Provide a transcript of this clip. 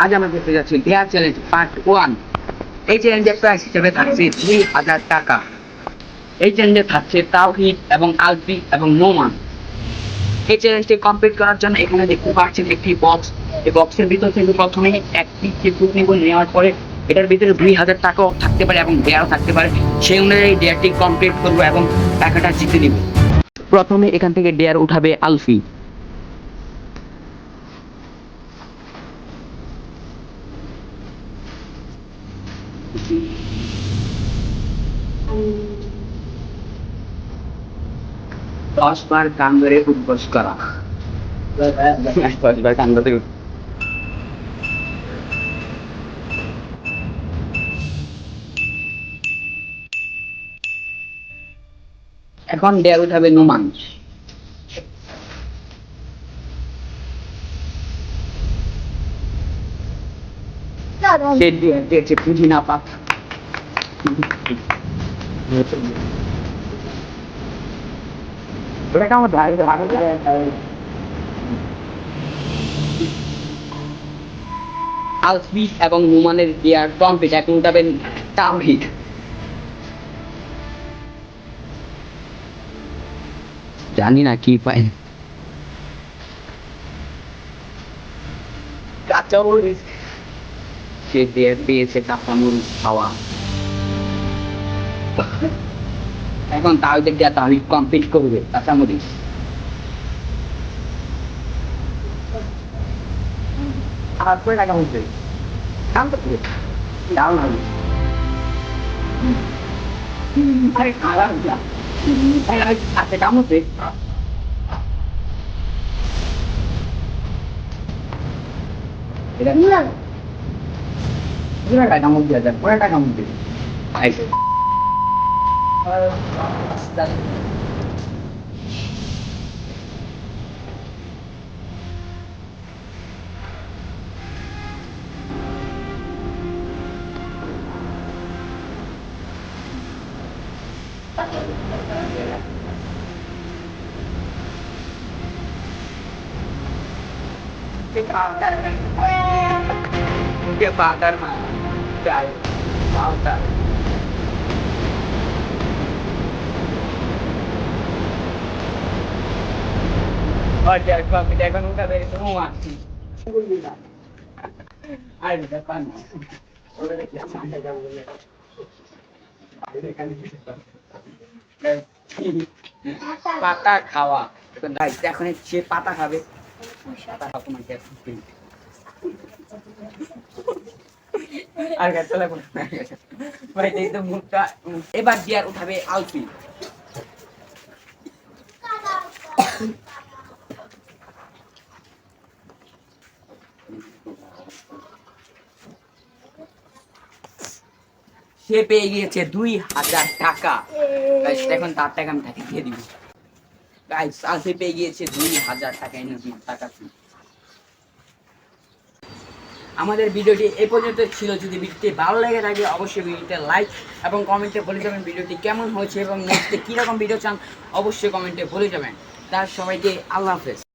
আজ আমরা দেখতে যাচ্ছি ডেয়ার চ্যালেঞ্জ পার্ট 1। এই চ্যালেঞ্জের প্রাইস হিসেবে থাকছে 2000 টাকা। এই চ্যালেঞ্জে থাকছে তাওহীদ এবং আলফি এবং নোমান। এই চ্যালেঞ্জটি কমপ্লিট করার জন্য এখানে দেখতে পাচ্ছেন একটি বক্স। এই বক্সের ভিতর থেকে প্রথমে একটি চিপকুট নিব, নেওয়ার পরে এটার ভিতরে 2000 টাকাও থাকতে পারে এবং ডেয়ারও থাকতে পারে। সেই অনুযায়ী ডেয়ারটি কমপ্লিট করবো এবং টাকাটা জিতে নিব। প্রথমে এখান থেকে ডেয়ার উঠাবে আলফি। দশ বার কান ধরে উদ্বোস করা। 10 বার কান ধরে এখন ডেয়ার উঠাবে নোমান। সে দিয়েছে পুদিনা পাতা। আলফি এবং নোমানের ডেয়ার কমপ্লিট। এখন উঠাবেন তাওহীদ। জানি না কি পাই। কাঁচামরিচ। সে ডেয়ার পেয়েছে কাঁচামরিচ খাওয়া। এখন তাওহীদের দেয়া তাওহীদ কমপ্লিট করবে কাঁচামরিচ। আর কই লাগা হচ্ছে কাম তো দাও না। আরে খারাপ যা আচ্ছা কাম হচ্ছে। এটা টাকা মধ্যে দিয়ে দেন, কয় টাকা মধ্যে dia bakar mah cai mau tak oh dia kan udah dari semua ada di depan udah dia santai jauh dulu ada kan পাতা খাওয়া এখন সে পাতা খাবে। পাতা খাবো না আর গাছ চলে ভাই একদম মুখটা। এবার ডিয়ার উঠাবে আলফি। সে পেয়ে গিয়েছে 2000 টাকা। এখন তার টাকা আমি তাকে দিয়ে দিব। গাইস আলফি পেয়ে গিয়েছে 2000 টাকা। টাকা আমাদের ভিডিওটি এই পর্যন্ত ছিল। যদি ভিডিওটি ভালো লেগে থাকে অবশ্যই ভিডিওতে লাইক এবং কমেন্টে বলে যাবেন ভিডিওটি কেমন হয়েছে এবং নেক্সটে কীরকম ভিডিও চান অবশ্যই কমেন্টে বলে যাবেন। তার সবাইকে আল্লাহ হাফেজ।